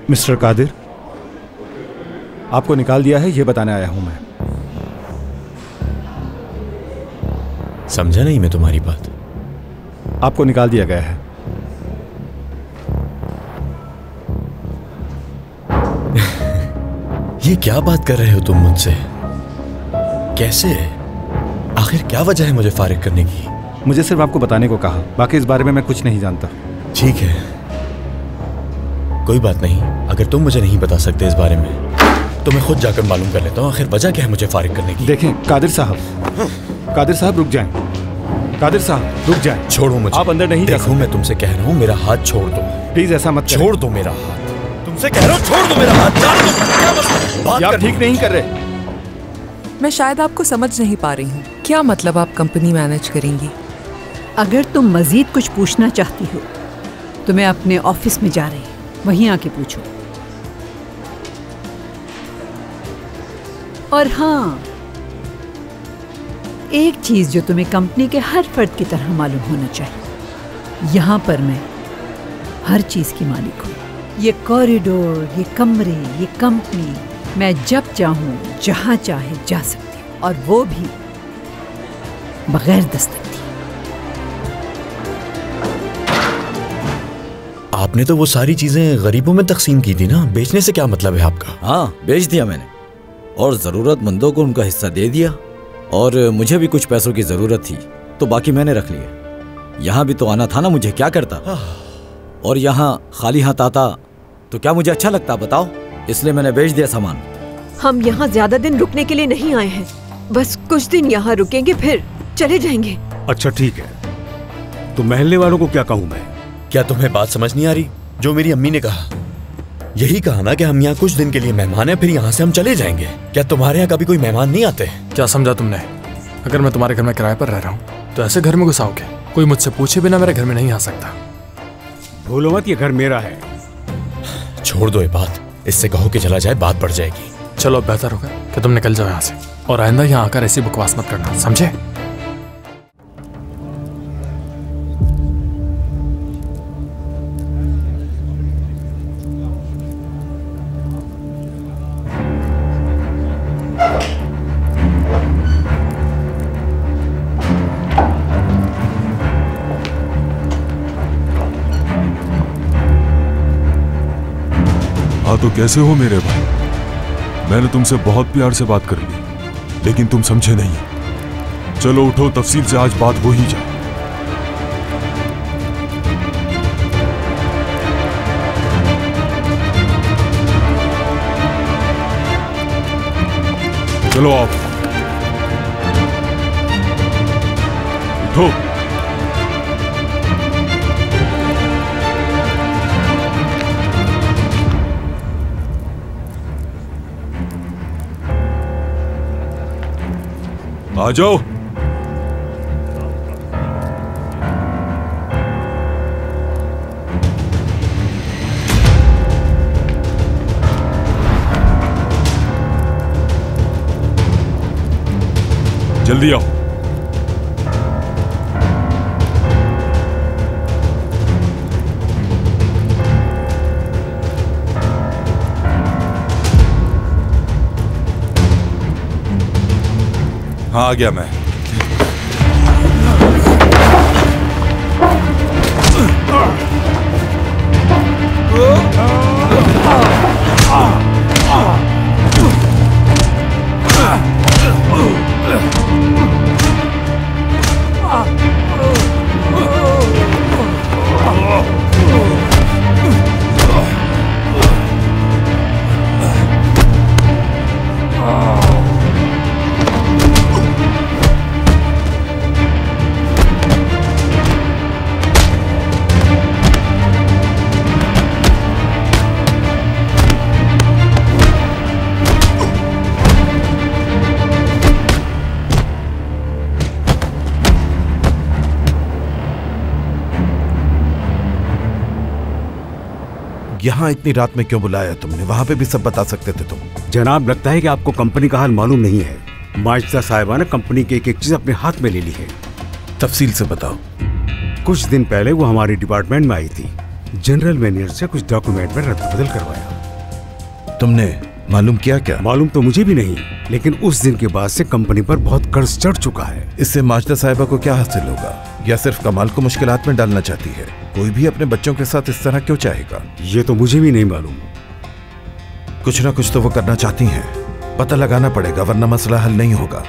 Mister Qadir, आपको निकाल दिया है ये बताने आया हूं मैं। समझा नहीं मैं तुम्हारी बात। आपको निकाल दिया गया है। ये क्या बात कर रहे हो तुम मुझसे? कैसे? आखिर क्या वजह है मुझे फारिग करने की? मुझे सिर्फ आपको बताने को कहा, बाकी इस बारे में मैं कुछ नहीं जानता। ठीक है, कोई बात नहीं। अगर तुम मुझे नहीं बता सकते इस बारे में तो मैं खुद जाकर मालूम कर लेता हूँ आखिर वजह क्या है मुझे फारिग करने की। देखें कादिर साहब, कादिर साहब रुक जाएं। कादिर साहब रुक जाएं। छोड़ो मुझे। आप अंदर नहीं जा सकते। देखो मैं तुमसे कह रहा हूँ मेरा हाथ छोड़ दो। प्लीज ऐसा मत छोड़ दो मेरा हाथ। तुमसे कह रहा हूँ छोड़ दो मेरा हाथ। क्या बात आप ठीक नहीं कर रहे। मैं शायद आपको समझ नहीं पा रही हूँ। क्या मतलब आप कंपनी मैनेज करेंगी? अगर तुम मजीद कुछ पूछना चाहती हो तो मैं अपने ऑफिस में जा रही हूँ, वहीं आके पूछो। और हाँ, एक चीज जो तुम्हें कंपनी के हर फर्द की तरह मालूम होना चाहिए, यहाँ पर मैं हर चीज की मालिक हूँ। ये कॉरिडोर, ये कमरे, ये कंपनी, मैं जब चाहूँ जहाँ चाहे जा सकती हूँ, और वो भी बगैर दस्तक दिए। आपने तो वो सारी चीजें गरीबों में तकसीम की थी ना, बेचने से क्या मतलब है आपका? हाँ, बेच दिया मैंने और ज़रूरतमंदों को उनका हिस्सा दे दिया। और मुझे भी कुछ पैसों की ज़रूरत थी तो बाकी मैंने रख लिए। यहाँ भी तो आना था ना, मुझे क्या करता? और यहाँ खाली हाथ आता तो क्या मुझे अच्छा लगता बताओ? इसलिए मैंने बेच दिया सामान। हम यहाँ ज्यादा दिन रुकने के लिए नहीं आए हैं, बस कुछ दिन यहाँ रुकेंगे फिर चले जाएंगे। अच्छा ठीक है, तो महल्ले वालों को क्या कहूँ मैं? क्या तुम्हें बात समझ नहीं आ रही? जो मेरी अम्मी ने कहा यही कहा ना कि हम यहाँ कुछ दिन के लिए मेहमान हैं, फिर यहाँ से हम चले जाएंगे। क्या तुम्हारे यहाँ कभी कोई मेहमान नहीं आते? क्या समझा तुमने? अगर मैं तुम्हारे घर में किराए पर रह रहा हूँ तो ऐसे घर में घुस आओगे? कोई मुझसे पूछे बिना मेरे घर में नहीं आ सकता। भूलो मत, ये घर मेरा है। छोड़ दो ये बात, इससे कहो कि चला जाए, बात बढ़ जाएगी। चलो, बेहतर होगा कि तुम निकल जाओ यहाँ से, और आइंदा यहाँ आकर ऐसी बकवास मत करना, समझे? तो कैसे हो मेरे भाई? मैंने तुमसे बहुत प्यार से बात कर ली, लेकिन तुम समझे नहीं। चलो उठो, तफसील से आज बात हो ही जाए। चलो आप उठो। आ जाओ। जल्दी आओ। हाँ, आ गया मैं। यहाँ इतनी रात में क्यों बुलाया तुमने? वहां पे भी सब बता सकते थे तुम। जनाब, लगता है कि आपको कंपनी का हाल मालूम नहीं है। माजिदा साहिबा ने कंपनी की एक एक चीज अपने हाथ में ले ली है। तफसील से बताओ। कुछ दिन पहले वो हमारी डिपार्टमेंट में आई थी। जनरल मैनेजर से कुछ डॉक्यूमेंट में रद्द बदल करवाया। तुमने मालूम किया क्या? मालूम तो मुझे भी नहीं, लेकिन उस दिन के बाद से कंपनी पर बहुत कर्ज चढ़ चुका है। इससे माजिदा साहिबा को क्या हासिल होगा? या सिर्फ कमाल को मुश्किलात में डालना चाहती है? कोई भी अपने बच्चों के साथ इस तरह क्यों चाहेगा? ये तो मुझे भी नहीं मालूम। कुछ ना कुछ तो वो करना चाहती हैं, पता लगाना पड़ेगा, वरना मसला हल नहीं होगा।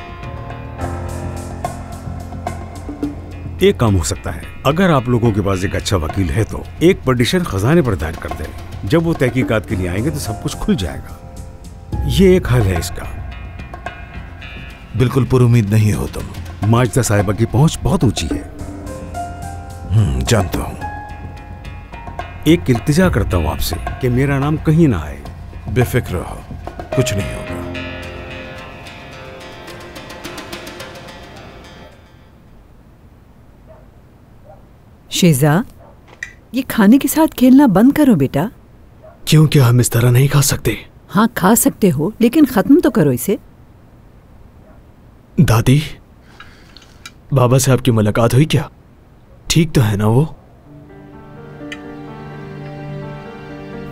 एक काम हो सकता है, अगर आप लोगों के पास एक अच्छा वकील है तो एक पिटीशन खजाने पर दायर कर दें। जब वो तहकीकात के लिए आएंगे तो सब कुछ खुल जाएगा। ये एक हल है इसका। बिल्कुल पुरुमीद नहीं हो तुम। माजिदा साहिबा की पहुंच बहुत ऊंची है। जानता हूं। एक इल्तिजा करता हूं आपसे कि मेरा नाम कहीं ना आए। बेफिक्र रहो, कुछ नहीं होगा। शेजा, ये खाने के साथ खेलना बंद करो बेटा। क्यों, क्या हम इस तरह नहीं खा सकते? हाँ खा सकते हो, लेकिन खत्म तो करो इसे। दादी, बाबा से आपकी मुलाकात हुई क्या? ठीक तो है ना वो?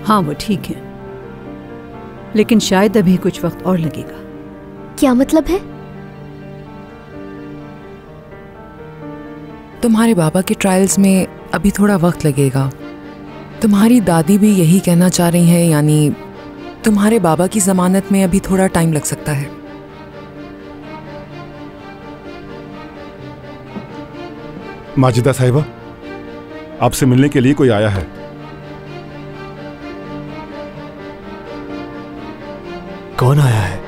हाँ वो ठीक है, लेकिन शायद अभी कुछ वक्त और लगेगा। क्या मतलब है? तुम्हारे बाबा के ट्रायल्स में अभी थोड़ा वक्त लगेगा। तुम्हारी दादी भी यही कहना चाह रही है, यानी तुम्हारे बाबा की जमानत में अभी थोड़ा टाइम लग सकता है। माजिदा साहिबा, आपसे मिलने के लिए कोई आया है। कौन आया है?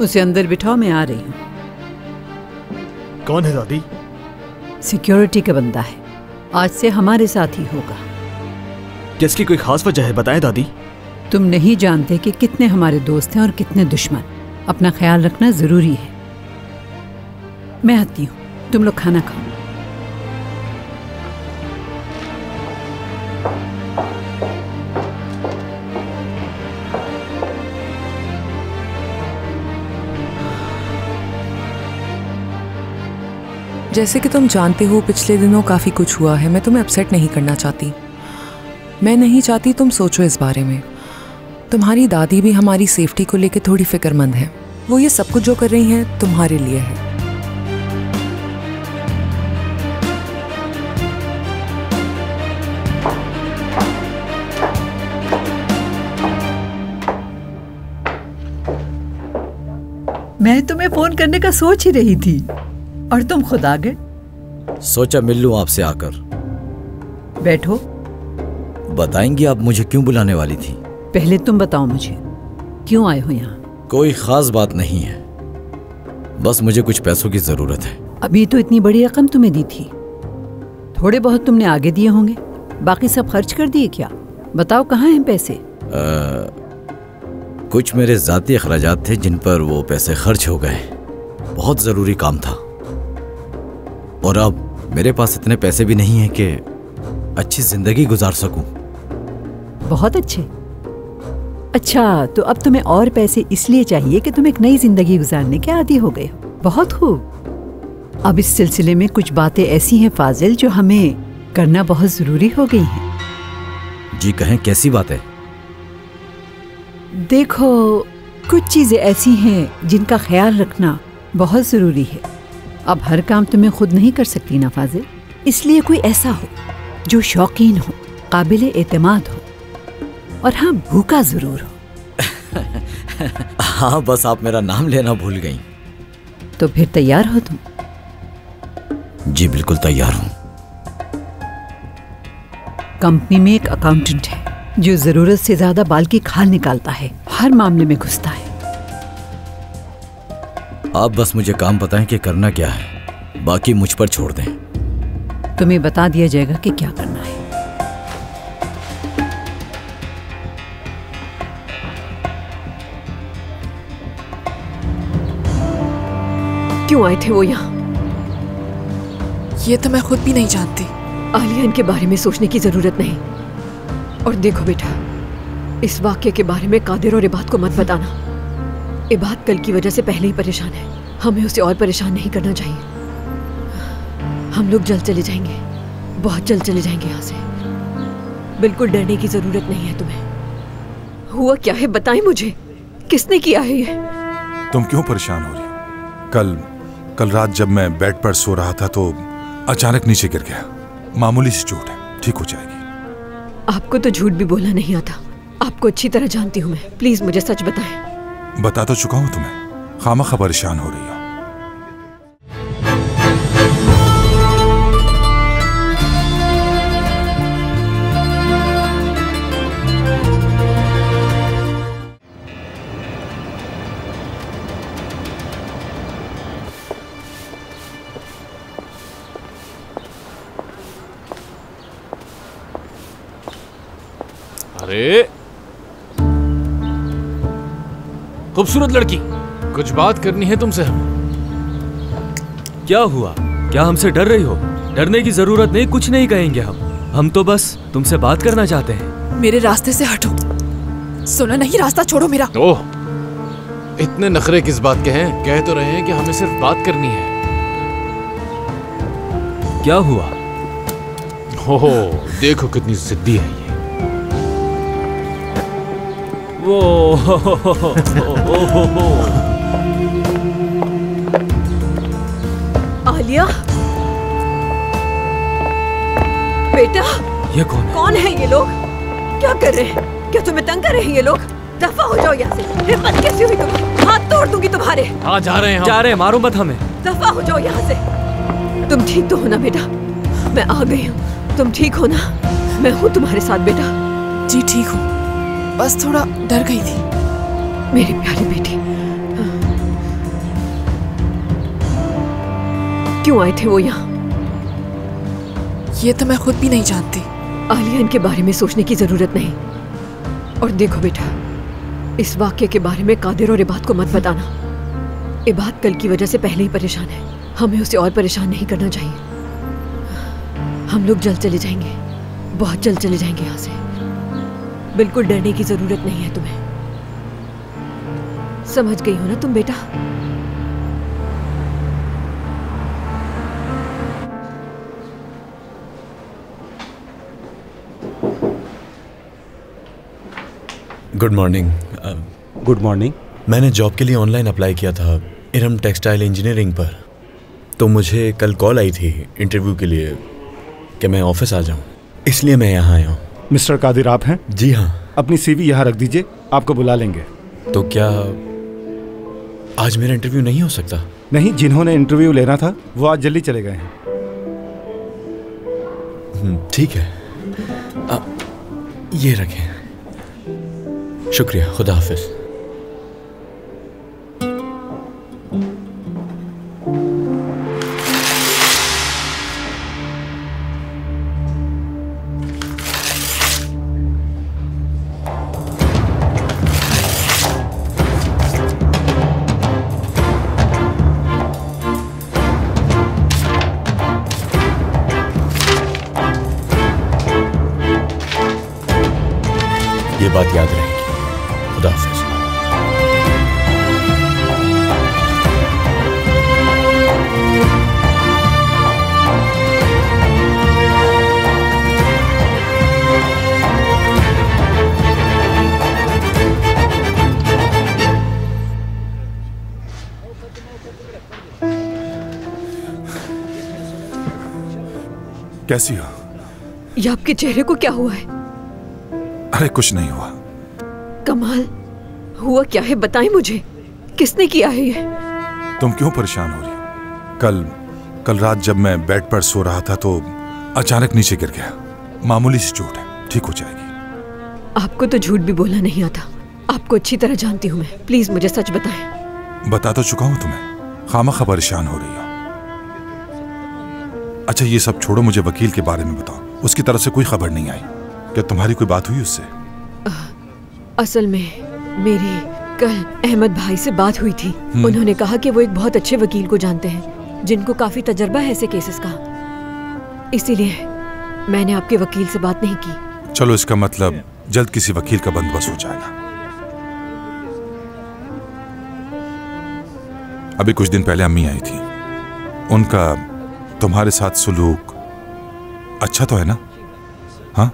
उसे अंदर बिठाओ, मैं आ रही हूँ। कौन है दादी? सिक्योरिटी का बंदा है, आज से हमारे साथ ही होगा। जिसकी कोई खास वजह है, बताएं दादी। तुम नहीं जानते कि कितने हमारे दोस्त हैं और कितने दुश्मन। अपना ख्याल रखना जरूरी है। मैं आती हूँ, तुम लोग खाना खाओ। जैसे कि तुम जानते हो, पिछले दिनों काफ़ी कुछ हुआ है। मैं तुम्हें अपसेट नहीं करना चाहती। मैं नहीं चाहती तुम सोचो इस बारे में। तुम्हारी दादी भी हमारी सेफ्टी को लेकर थोड़ी फिक्रमंद है। वो ये सब कुछ जो कर रही हैं तुम्हारे लिए है। मैं तुम्हें फोन करने का सोच ही रही थी और तुम खुद आ गए। सोचा मिल लूं आपसे आकर। बैठो। बताएंगी आप मुझे क्यों बुलाने वाली थी? पहले तुम बताओ मुझे, क्यों आए हो यहाँ? कोई खास बात नहीं है, बस मुझे कुछ पैसों की जरूरत है। अभी तो इतनी बड़ी रकम तुम्हें दी थी, थोड़े बहुत तुमने आगे दिए होंगे, बाकी सब खर्च कर दिए क्या? बताओ कहाँ हैं पैसे? कुछ मेरे जाती अखराजात थे जिन पर वो पैसे खर्च हो गए। बहुत जरूरी काम था और अब मेरे पास इतने पैसे भी नहीं हैं कि अच्छी जिंदगी गुजार सकूं। बहुत अच्छे। अच्छा, तो अब तुम्हें और पैसे इसलिए चाहिए कि तुम एक नई जिंदगी गुजारने के आदी हो गए हो। बहुत खूब। अब इस सिलसिले में कुछ बातें ऐसी हैं फाजिल जो हमें करना बहुत जरूरी हो गई हैं। जी कहें, कैसी बात है? देखो, कुछ चीजें ऐसी हैं जिनका ख्याल रखना बहुत जरूरी है। अब हर काम तुम्हें खुद नहीं कर सकती ना फाजिल, इसलिए कोई ऐसा हो जो शौकीन हो, काबिले एतमाद हो और हाँ भूखा जरूर हो। हाँ, बस आप मेरा नाम लेना भूल गई। तो फिर तैयार हो तुम? जी बिल्कुल तैयार हूँ। कंपनी में एक अकाउंटेंट है जो जरूरत से ज्यादा बाल की खाल निकालता है, हर मामले में घुसता है। आप बस मुझे काम बताएं कि करना क्या है, बाकी मुझ पर छोड़ दें। तुम्हें बता दिया जाएगा कि क्या करना है। क्यों आए थे वो यहाँ? ये तो मैं खुद भी नहीं जानती। आलिया, इनके बारे में सोचने की जरूरत नहीं। और देखो बेटा, इस वाक्य के बारे में कादिर और इबाद को मत बताना। इबाद कल की वजह से पहले ही परेशान है, हमें उसे और परेशान नहीं करना चाहिए। हम लोग जल्द चले जाएंगे, बहुत जल्द चले जाएंगे यहाँ से। बिल्कुल डरने की जरूरत नहीं है तुम्हें। हुआ क्या है बताएं मुझे, किसने किया है ये? तुम क्यों परेशान हो रही हो? कल रात जब मैं बेड पर सो रहा था तो अचानक नीचे गिर गया। मामूली सी चोट है, ठीक हो जाएगी। आपको तो झूठ भी बोलना नहीं आता, आपको अच्छी तरह जानती हूँ मैं। प्लीज मुझे सच बताएं। बता तो चुका हूँ तुम्हें, खामखा परेशान हो रही हो। अरे खूबसूरत लड़की, कुछ बात करनी है तुमसे हमें। क्या हुआ? क्या हमसे डर रही हो? डरने की जरूरत नहीं, कुछ नहीं कहेंगे हम तो बस तुमसे बात करना चाहते हैं। मेरे रास्ते से हटो। सुना नहीं, रास्ता छोड़ो मेरा। ओह, इतने नखरे किस बात के हैं? कह तो रहे हैं कि हमें सिर्फ बात करनी है। क्या हुआ? हो देखो कितनी जिद्दी है ये। वो आलिया, बेटा ये कौन है ये लोग? क्या कर रहे हैं? क्या तुम्हें तंग कर रहे हैं ये लोग? दफा हो जाओ यहाँ से। हिम्मत कैसी हुई तुम्हें? हाथ तोड़ दूंगी तुम्हारे। हाँ जा रहे हैं हम। जा रहे हैं, मारो मत हमें। दफा हो जाओ यहाँ से। तुम ठीक तो हो ना बेटा? मैं आ गई हूँ, तुम ठीक हो ना? मैं हूँ तुम्हारे साथ बेटा। जी ठीक हूँ, बस थोड़ा डर गई थी। मेरी प्यारी बेटी, क्यों आए थे वो यहाँ? ये तो मैं खुद भी नहीं जानती। आलिया, इनके बारे में सोचने की जरूरत नहीं। और देखो बेटा, इस वाक्य के बारे में कादिर और इबाद को मत बताना। इबाद कल की वजह से पहले ही परेशान है, हमें उसे और परेशान नहीं करना चाहिए। हम लोग जल्द चले जाएंगे, बहुत जल्द चले जाएंगे यहाँ से। बिल्कुल डरने की जरूरत नहीं है तुम्हें। समझ गई हो ना तुम बेटा? Good morning. Good morning. मैंने जॉब के लिए ऑनलाइन अप्लाई किया था इरम टेक्सटाइल इंजीनियरिंग पर, तो मुझे कल कॉल आई थी इंटरव्यू के लिए कि मैं ऑफिस आ जाऊं, इसलिए मैं यहाँ आया हूँ। मिस्टर कादिर आप हैं? जी हाँ। अपनी सीवी यहाँ रख दीजिए, आपको बुला लेंगे। तो क्या आज मेरा इंटरव्यू नहीं हो सकता? नहीं, जिन्होंने इंटरव्यू लेना था वो आज जल्दी चले गए हैं। ठीक है, ये रखें। शुक्रिया, खुदा हाफिज। ये बात याद रहेगी। खुदा हाफिज। कैसी हो? ये आपके चेहरे को क्या हुआ है? अरे कुछ नहीं हुआ। कमाल, हुआ क्या है बताएं मुझे, किसने किया है ये? तुम क्यों परेशान हो रही हो? कल रात जब मैं बेड पर सो रहा था तो अचानक नीचे गिर गया। मामूली सी चोट है, ठीक हो जाएगी। आपको तो झूठ भी बोलना नहीं आता, आपको अच्छी तरह जानती हूँ मैं। प्लीज मुझे सच बताएं। बता तो चुका हूँ तुम्हें, खामखा परेशान हो रही हो। अच्छा ये सब छोड़ो, मुझे वकील के बारे में बताओ। उसकी तरफ से कोई खबर नहीं आई? क्या तुम्हारी कोई बात हुई उससे? असल में मेरी कल अहमद भाई से बात हुई थी। उन्होंने कहा कि वो एक बहुत अच्छे वकील को जानते हैं जिनको काफी तजर्बा है ऐसे केसेस का, इसीलिए मैंने आपके वकील से बात नहीं की। चलो, इसका मतलब जल्द किसी वकील का बंदोबस्त हो जाएगा। अभी कुछ दिन पहले अम्मी आई थी, उनका तुम्हारे साथ सुलूक अच्छा तो है ना? हाँ,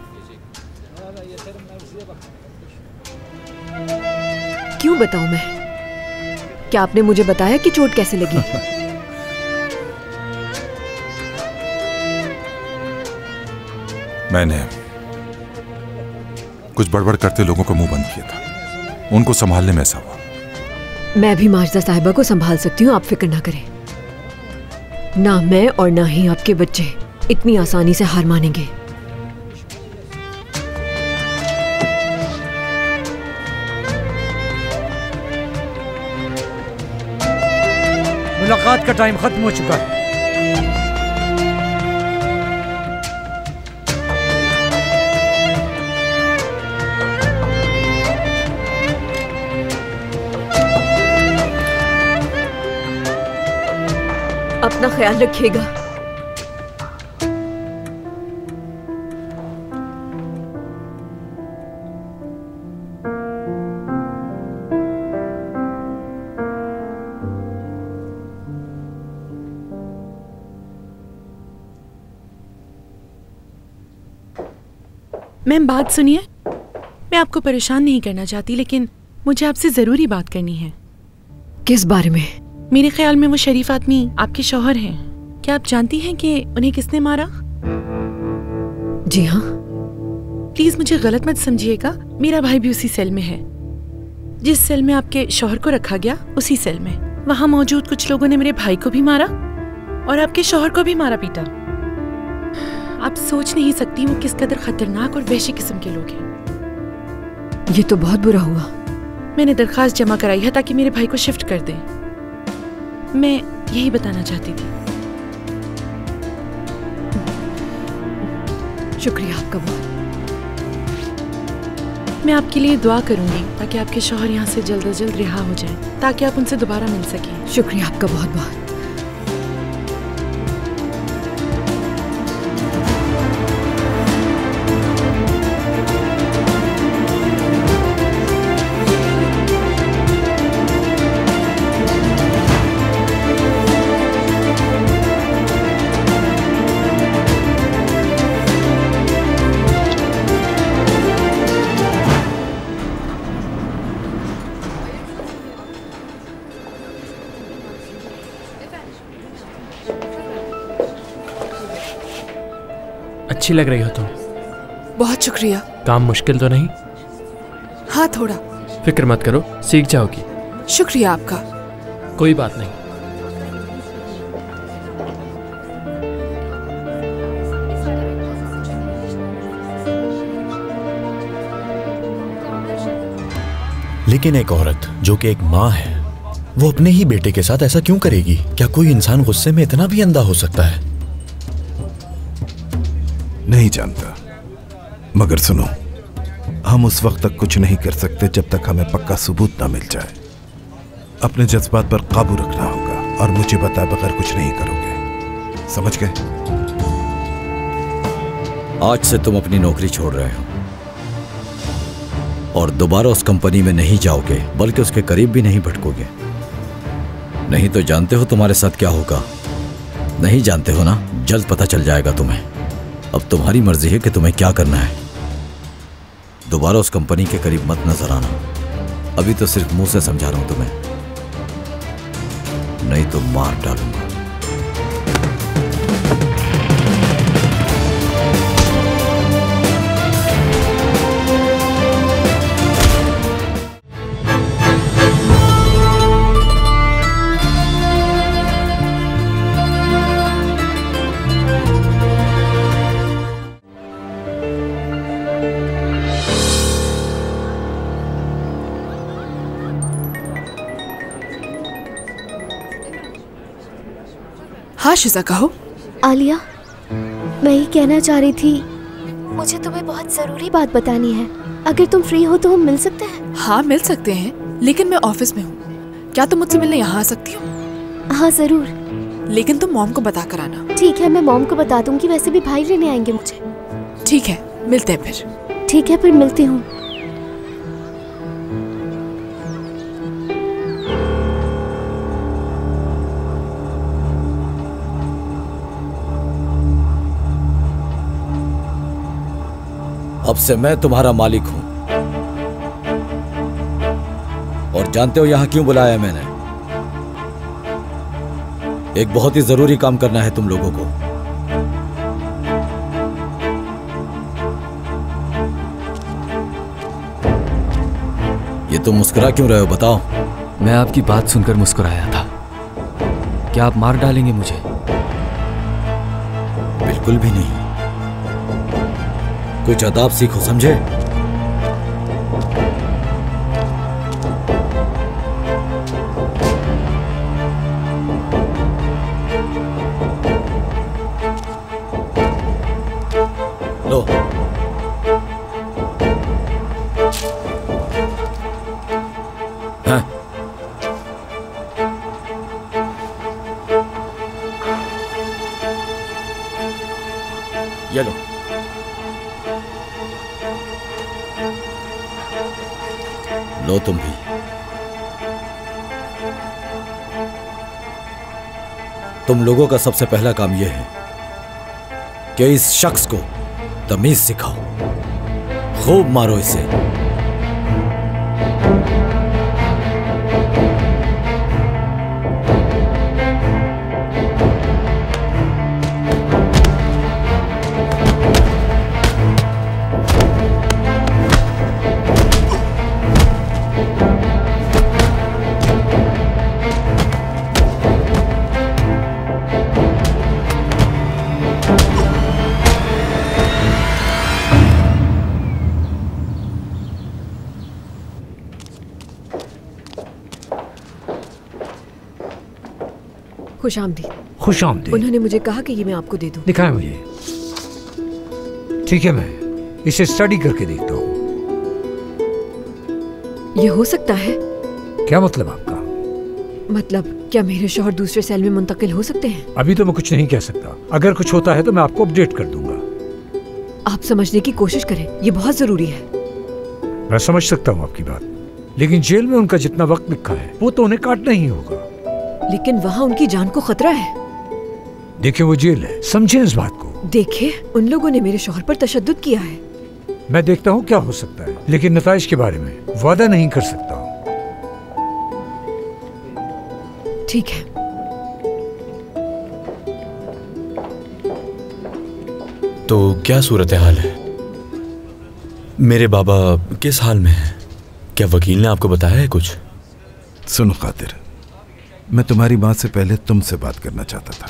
क्यों बताऊं मैं? क्या आपने मुझे बताया कि चोट कैसे लगी? मैंने कुछ बड़बड़ करते लोगों का मुंह बंद किया था, उनको संभालने में ऐसा हुआ। मैं भी माजदा साहिबा को संभाल सकती हूँ, आप फिक्र ना करें। ना मैं और ना ही आपके बच्चे इतनी आसानी से हार मानेंगे। मुलाकात का टाइम खत्म हो चुका है। अपना ख्याल रखिएगा। मैम बात सुनिए, मैं आपको परेशान नहीं करना चाहती, लेकिन मुझे आपसे जरूरी बात करनी है। किस बारे में? मेरे ख्याल में वो शरीफ आदमी आपके शौहर हैं। क्या आप जानती हैं कि उन्हें किसने मारा? जी हाँ। प्लीज मुझे गलत मत समझिएगा, मेरा भाई भी उसी सेल में है। जिस सेल में आपके शौहर को रखा गया, उसी सेल में वहां मौजूद कुछ लोगों ने मेरे भाई को भी मारा और आपके शौहर को भी मारा पीटा। आप सोच नहीं सकती वो किस कदर खतरनाक और वहशी किस्म के लोग हैं। ये तो बहुत बुरा हुआ। मैंने दरखास्त जमा कराई है ताकि मेरे भाई को शिफ्ट कर दें। मैं यही बताना चाहती थी। शुक्रिया आपका बहुत। मैं आपके लिए दुआ करूंगी ताकि आपके शौहर यहाँ से जल्द से जल्द रिहा हो जाएं, ताकि आप उनसे दोबारा मिल सकें। शुक्रिया आपका बहुत बहुत। अच्छी लग रही हो तुम। बहुत शुक्रिया। काम मुश्किल तो नहीं? हाँ थोड़ा। फिक्र मत करो, सीख जाओगी। शुक्रिया आपका। कोई बात नहीं। लेकिन एक औरत जो कि एक माँ है, वो अपने ही बेटे के साथ ऐसा क्यों करेगी? क्या कोई इंसान गुस्से में इतना भी अंधा हो सकता है? नहीं जानता, मगर सुनो, हम उस वक्त तक कुछ नहीं कर सकते जब तक हमें पक्का सबूत ना मिल जाए। अपने जज्बात पर काबू रखना होगा और मुझे बताए बगैर कुछ नहीं करोगे, समझ गए? आज से तुम अपनी नौकरी छोड़ रहे हो और दोबारा उस कंपनी में नहीं जाओगे, बल्कि उसके करीब भी नहीं भटकोगे। नहीं तो जानते हो तुम्हारे साथ क्या होगा? नहीं जानते हो ना? जल्द पता चल जाएगा तुम्हें। अब तुम्हारी मर्जी है कि तुम्हें क्या करना है। दोबारा उस कंपनी के करीब मत नजर आना। अभी तो सिर्फ मुंह से समझा रहा हूं तुम्हें, नहीं तो मार डालूंगा। हाँ शिजा कहो। आलिया, मैं ही कहना चाह रही थी, मुझे तुम्हें बहुत जरूरी बात बतानी है। अगर तुम फ्री हो तो हम मिल सकते हैं? हाँ मिल सकते हैं, लेकिन मैं ऑफिस में हूँ। क्या तुम मुझसे मिलने यहाँ आ सकती हो? हाँ जरूर, लेकिन तुम मॉम को बता कर आना। ठीक है, मैं मॉम को बता दूंगी। वैसे भी भाई लेने आएंगे मुझे। ठीक है, मिलते हैं फिर। ठीक है, फिर मिलती हूँ। अब से मैं तुम्हारा मालिक हूं। और जानते हो यहां क्यों बुलाया है मैंने? एक बहुत ही जरूरी काम करना है तुम लोगों को। ये तुम मुस्कुरा क्यों रहे हो, बताओ? मैं आपकी बात सुनकर मुस्कुराया था। क्या आप मार डालेंगे मुझे? बिल्कुल भी नहीं। कुछ अदाब सीखो, समझे? लो। हाँ। ये लो। लो तुम भी। तुम लोगों का सबसे पहला काम यह है कि इस शख्स को तमीज सिखाओ, खूब मारो इसे। खुशामदीद। खुशामदीद। उन्होंने मुझे कहा कि ये मैं आपको दे दूं। दिखाएं मुझे। ठीक है, मैं इसे स्टडी करके देखता हूँ। ये हो सकता है? क्या मतलब आपका? मतलब क्या मेरे शौहर दूसरे सेल में मुंतकिल हो सकते हैं? अभी तो मैं कुछ नहीं कह सकता। अगर कुछ होता है तो मैं आपको अपडेट कर दूंगा। आप समझने की कोशिश करें, ये बहुत जरूरी है। मैं समझ सकता हूँ आपकी बात, लेकिन जेल में उनका जितना वक्त लिखा है वो तो उन्हें काटना ही होगा। लेकिन वहाँ उनकी जान को खतरा है। देखिए, वो जेल है, समझे इस बात को। देखिए, उन लोगों ने मेरे शौहर पर तशद्दुद किया है। मैं देखता हूँ क्या हो सकता है, लेकिन नताइज के बारे में वादा नहीं कर सकता हूँ। ठीक है। तो क्या सूरत हाल है? मेरे बाबा किस हाल में हैं? क्या वकील ने आपको बताया है कुछ? सुनो कादिर, मैं तुम्हारी माँ से पहले तुमसे बात करना चाहता था,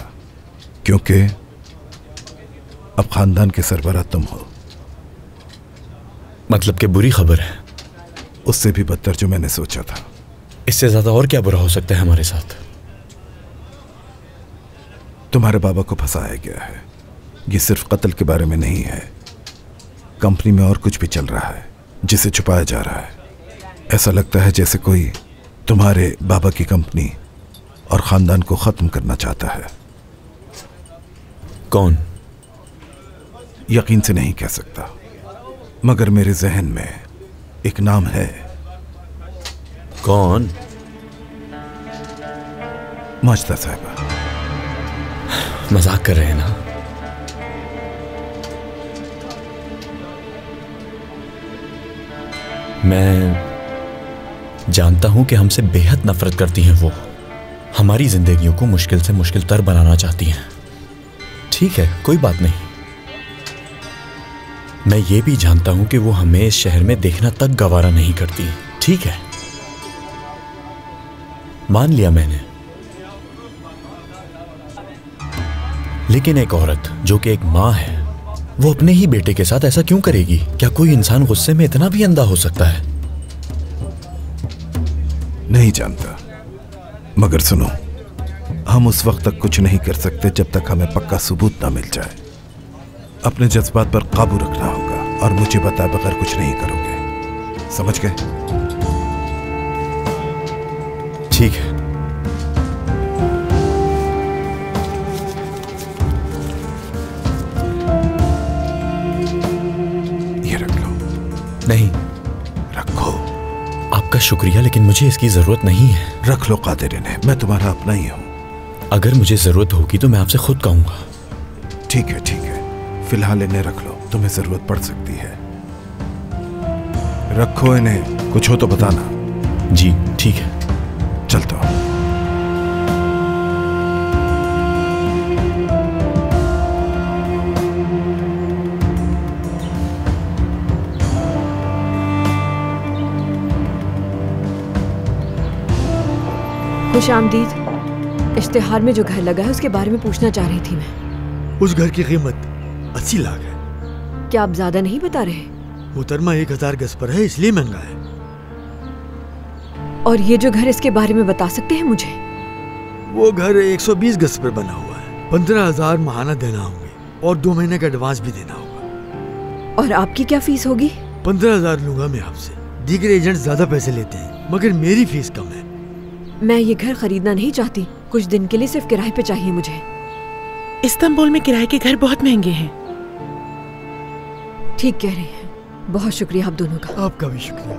क्योंकि अब खानदान के सरबराह तुम हो। मतलब कि बुरी खबर है? उससे भी बदतर जो मैंने सोचा था। इससे ज्यादा और क्या बुरा हो सकता है हमारे साथ? तुम्हारे बाबा को फंसाया गया है। ये सिर्फ कत्ल के बारे में नहीं है, कंपनी में और कुछ भी चल रहा है जिसे छुपाया जा रहा है। ऐसा लगता है जैसे कोई तुम्हारे बाबा की कंपनी और खानदान को खत्म करना चाहता है। कौन? यकीन से नहीं कह सकता, मगर मेरे जहन में एक नाम है। कौन? माजिदा साहिबा। मजाक कर रहे हैं ना? मैं जानता हूं कि हमसे बेहद नफरत करती हैं वो। हमारी जिंदगियों को मुश्किल से मुश्किल तर बनाना चाहती हैं। ठीक है, कोई बात नहीं। मैं ये भी जानता हूं कि वो हमें इस शहर में देखना तक गवारा नहीं करती। ठीक है, मान लिया मैंने। लेकिन एक औरत जो कि एक माँ है, वो अपने ही बेटे के साथ ऐसा क्यों करेगी? क्या कोई इंसान गुस्से में इतना भी अंधा हो सकता है? नहीं जानता, मगर सुनो, हम उस वक्त तक कुछ नहीं कर सकते जब तक हमें पक्का सबूत ना मिल जाए। अपने जज्बात पर काबू रखना होगा और मुझे बताए बगैर कुछ नहीं करोगे, समझ गए? ठीक है। ये रख लो। नहीं, रखो। आपका शुक्रिया, लेकिन मुझे इसकी जरूरत नहीं है। रख लो कादिर इन्हें, मैं तुम्हारा अपना ही हूं। अगर मुझे जरूरत होगी तो मैं आपसे खुद कहूंगा। ठीक है, ठीक है, फिलहाल इन्हें रख लो, तुम्हें जरूरत पड़ सकती है। रखो इन्हें, कुछ हो तो बताना। जी ठीक है, चलता हूँ। खुश आमदीद। इश्तिहार में जो घर लगा है उसके बारे में पूछना चाह रही थी मैं। उस घर की कीमत 80 लाख है। क्या आप ज्यादा नहीं बता रहे? मुहतरमा 1000 गज पर है, इसलिए महंगा है। और ये जो घर, इसके बारे में बता सकते हैं मुझे? वो घर 120 गज पर बना हुआ है। 15,000 महाना देना होंगे और 2 महीने का एडवांस भी देना होगा। और आपकी क्या फीस होगी? 15,000 लूंगा मैं आपसे। दीगर एजेंट ज्यादा पैसे लेते हैं, मगर मेरी फीस कम है। मैं ये घर खरीदना नहीं चाहती, कुछ दिन के लिए सिर्फ किराए पे चाहिए मुझे। इस्तांबुल में किराए के घर बहुत महंगे हैं। ठीक कह रही हैं। बहुत शुक्रिया आप दोनों का। आपका भी शुक्रिया।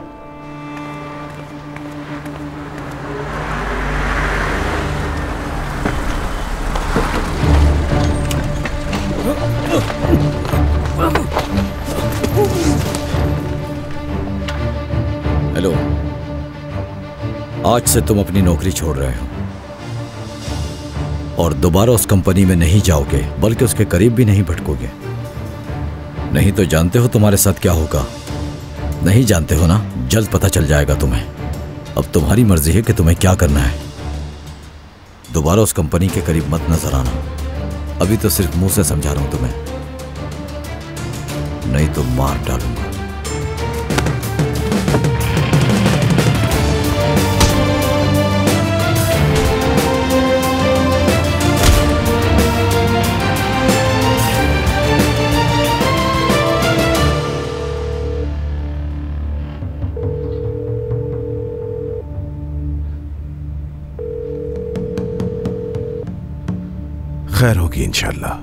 हेलो, आज से तुम अपनी नौकरी छोड़ रहे हो और दोबारा उस कंपनी में नहीं जाओगे, बल्कि उसके करीब भी नहीं भटकोगे। नहीं तो जानते हो तुम्हारे साथ क्या होगा? नहीं जानते हो ना? जल्द पता चल जाएगा तुम्हें। अब तुम्हारी मर्जी है कि तुम्हें क्या करना है। दोबारा उस कंपनी के करीब मत नजर आना। अभी तो सिर्फ मुंह से समझा रहा हूं तुम्हें, नहीं तो मार डालूंगा। खैर होगी इंशाल्लाह।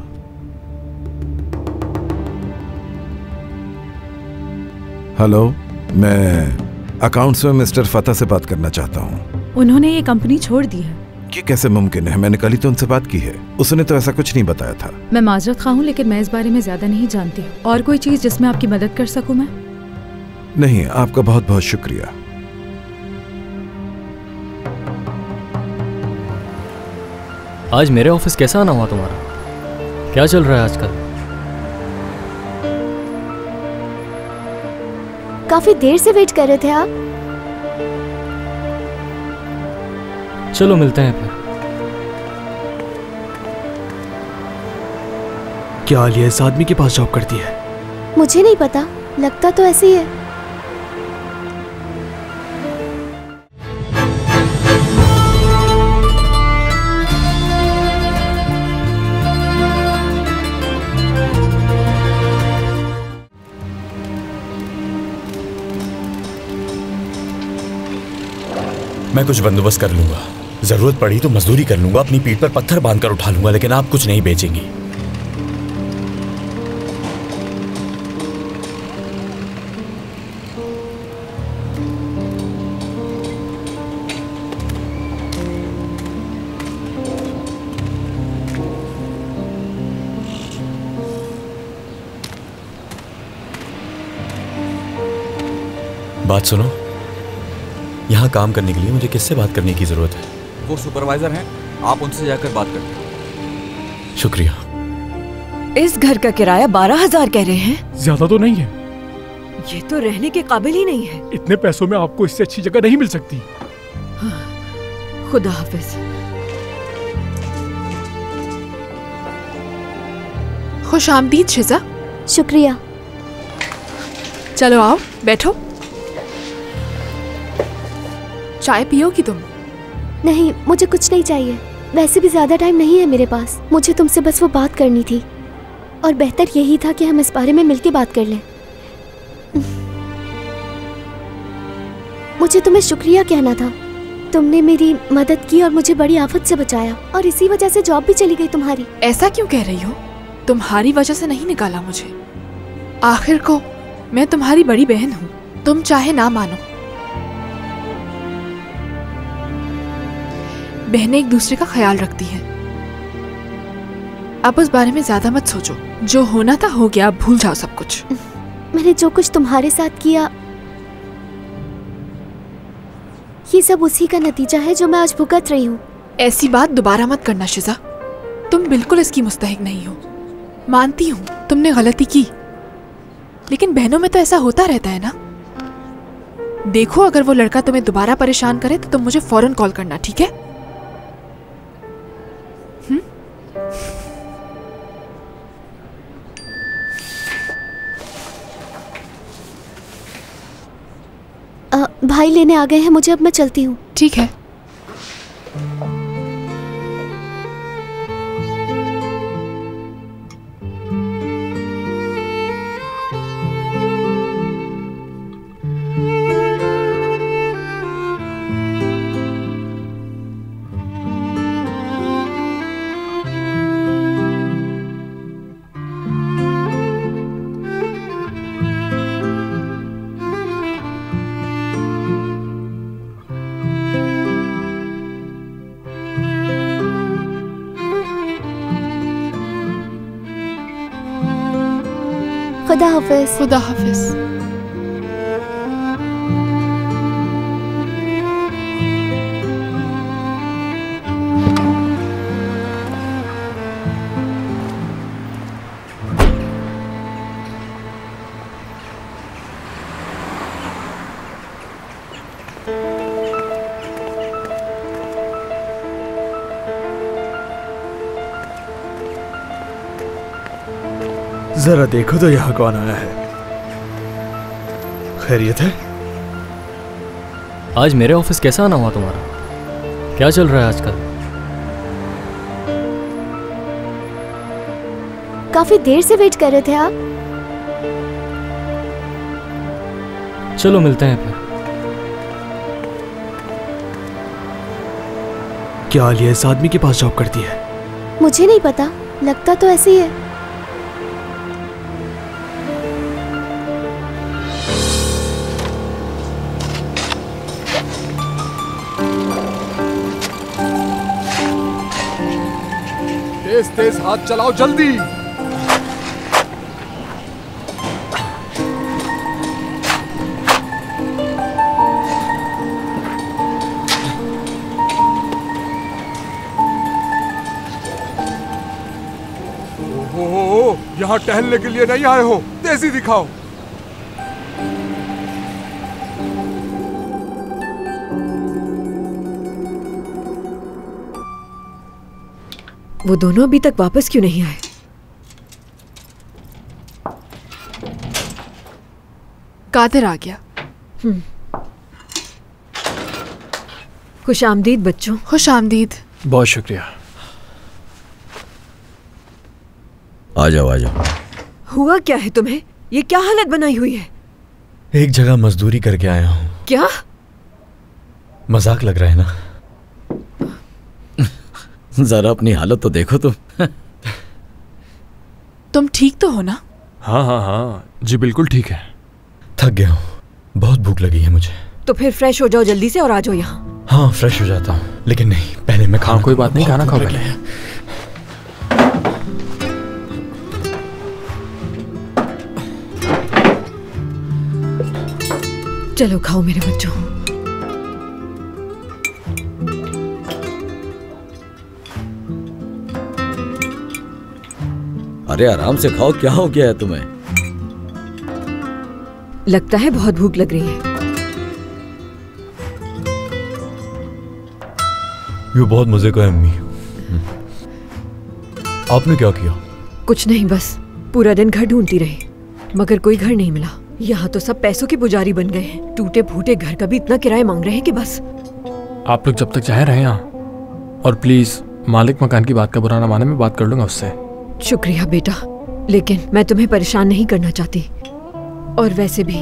हेलो, मैं अकाउंट्स में मिस्टर फतेह से बात करना चाहता हूँ। उन्होंने ये कंपनी छोड़ दी है। ये कैसे मुमकिन है? मैंने कल ही तो उनसे बात की है। उसने तो ऐसा कुछ नहीं बताया था। मैं माजरत खा हूँ, लेकिन मैं इस बारे में ज्यादा नहीं जानती। और कोई चीज जिसमें आपकी मदद कर सकूँ मैं? नहीं, आपका बहुत बहुत शुक्रिया। आज मेरे ऑफिस कैसा आना हुआ तुम्हारा? क्या चल रहा है आजकल? काफी देर से वेट कर रहे थे आप। चलो मिलते हैं फिर। क्या आलिया इस आदमी के पास जॉब करती है? मुझे नहीं पता, लगता तो ऐसे ही है। मैं कुछ बंदोबस्त कर लूंगा। जरूरत पड़ी तो मजदूरी कर लूंगा, अपनी पीठ पर पत्थर बांधकर उठा लूंगा, लेकिन आप कुछ नहीं बेचेंगी। बात सुनो, यहाँ काम करने के लिए मुझे किससे बात करने की जरूरत है? वो सुपरवाइजर हैं, आप उनसे जाकर बात करें। शुक्रिया। इस घर का किराया 12,000 कह रहे हैं। ज्यादा तो नहीं है। ये तो रहने के काबिल ही नहीं है। इतने पैसों में आपको इससे अच्छी जगह नहीं मिल सकती। खुदा हाफिज। खुश आमदीद शिजा। शुक्रिया। चलो आओ, बैठो। चाय पियोगी तुम? नहीं, मुझे कुछ नहीं चाहिए। वैसे भी ज्यादा टाइम नहीं है मेरे पास। मुझे तुमसे बस वो बात करनी थी, और बेहतर यही था कि हम इस बारे में मिलकर बात कर लें। मुझे तुम्हें शुक्रिया कहना था। तुमने मेरी मदद की और मुझे बड़ी आफत से बचाया, और इसी वजह से जॉब भी चली गई तुम्हारी। ऐसा क्यों कह रही हो? तुम्हारी वजह से नहीं निकाला मुझे। आखिर को मैं तुम्हारी बड़ी बहन हूँ, तुम चाहे ना मानो। बहनें एक दूसरे का ख्याल रखती हैं। अब उस बारे में ज्यादा मत सोचो। जो होना था हो गया, भूल जाओ सब कुछ। मैंने जो कुछ तुम्हारे साथ किया, ये सब उसी का नतीजा है जो मैं आज भुगत रही हूँ। ऐसी बात दोबारा मत करना शिजा, तुम बिल्कुल इसकी मुस्तहिक नहीं हो। मानती हूँ तुमने गलती की, लेकिन बहनों में तो ऐसा होता रहता है ना। देखो अगर वो लड़का तुम्हें दोबारा परेशान करे तो तुम मुझे फौरन कॉल करना, ठीक है? भाई लेने आ गए हैं मुझे, अब मैं चलती हूँ। ठीक है। खुदा हाफिज। खुदा हाफिज। जरा देखो तो यहाँ कौन आया है। खैरियत है? आज मेरे ऑफिस कैसा आना हुआ तुम्हारा? क्या चल रहा है आजकल? काफी देर से वेट कर रहे थे आप। चलो मिलते हैं फिर। क्या आलिया इस आदमी के पास जॉब करती है? मुझे नहीं पता, लगता तो ऐसे ही है। तेज तेज हाथ चलाओ जल्दी। ओहो, यहाँ टहलने के लिए नहीं आए हो, तेजी दिखाओ। वो दोनों अभी तक वापस क्यों नहीं आए? कादिर आ गया। खुश आमदीद बच्चों। खुश आमदीद। बहुत शुक्रिया। आ जाओ आ जाओ। हुआ क्या है तुम्हें? ये क्या हालत बनाई हुई है? एक जगह मजदूरी करके आया हूँ। क्या? मजाक लग रहा है ना? जरा अपनी हालत तो देखो तुम ठीक तो हो ना? हाँ हाँ हाँ जी बिल्कुल ठीक है। थक गया हूँ, बहुत भूख लगी है मुझे। तो फिर फ्रेश हो जाओ जल्दी से और आ जाओ यहाँ। हाँ फ्रेश हो जाता हूँ, लेकिन नहीं, पहले मैं खाना। कोई बात नहीं, खाना खाओ पहले। चलो खाओ मेरे बच्चों। अरे आराम से खाओ, क्या हो गया है तुम्हें? लगता है बहुत भूख लग रही है। ये बहुत मजे का है अम्मी। आपने क्या किया? कुछ नहीं, बस पूरा दिन घर ढूंढती रही मगर कोई घर नहीं मिला। यहाँ तो सब पैसों के पुजारी बन गए हैं। टूटे फूटे घर का भी इतना किराया मांग रहे हैं कि बस। आप लोग जब तक चाहे रहे यहाँ, और प्लीज मालिक मकान की बात का बुरा ना माने, मैं बात कर लूंगा उससे। शुक्रिया बेटा, लेकिन मैं तुम्हें परेशान नहीं करना चाहती। और वैसे भी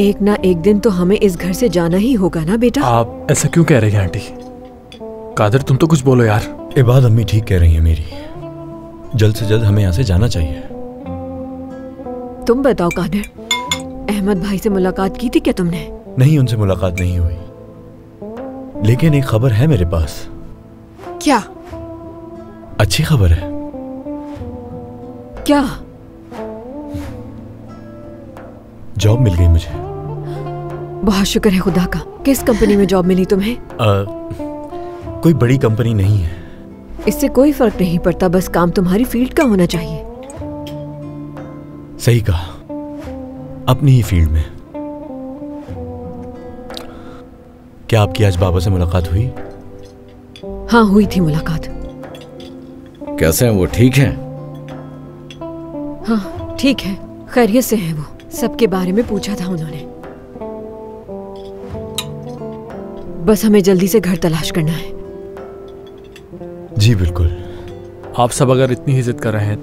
एक ना एक दिन तो हमें इस घर से जाना ही होगा ना बेटा। आप ऐसा क्यों कह रही हैं आंटी? कादिर तुम तो कुछ बोलो यार। इबाद अम्मी ठीक कह रही है मेरी, जल्द से जल्द हमें यहाँ से जाना चाहिए। तुम बताओ कादिर, अहमद भाई से मुलाकात की थी क्या तुमने? नहीं, उनसे मुलाकात नहीं हुई, लेकिन एक खबर है मेरे पास। क्या? अच्छी खबर है। क्या? जॉब मिल गई मुझे। बहुत शुक्र है खुदा का। किस कंपनी में जॉब मिली तुम्हें? कोई बड़ी कंपनी नहीं है। इससे कोई फर्क नहीं पड़ता, बस काम तुम्हारी फील्ड का होना चाहिए। सही कहा, अपनी ही फील्ड में। क्या आपकी आज बाबा से मुलाकात हुई? हाँ, हुई थी मुलाकात। कैसे हैं वो, ठीक हैं? हाँ ठीक है, खैरियत से हैं वो। सबके बारे में पूछा था उन्होंने। बस हमें जल्दी से घर तलाश करना है। जी बिल्कुल। आप सब अगर इतनी ही जिद कर रहे हैं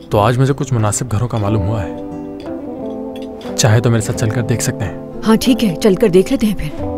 तो आज मुझे कुछ मुनासिब घरों का मालूम हुआ है। चाहे तो मेरे साथ चलकर देख सकते हैं। हाँ ठीक है, चलकर देख लेते हैं फिर।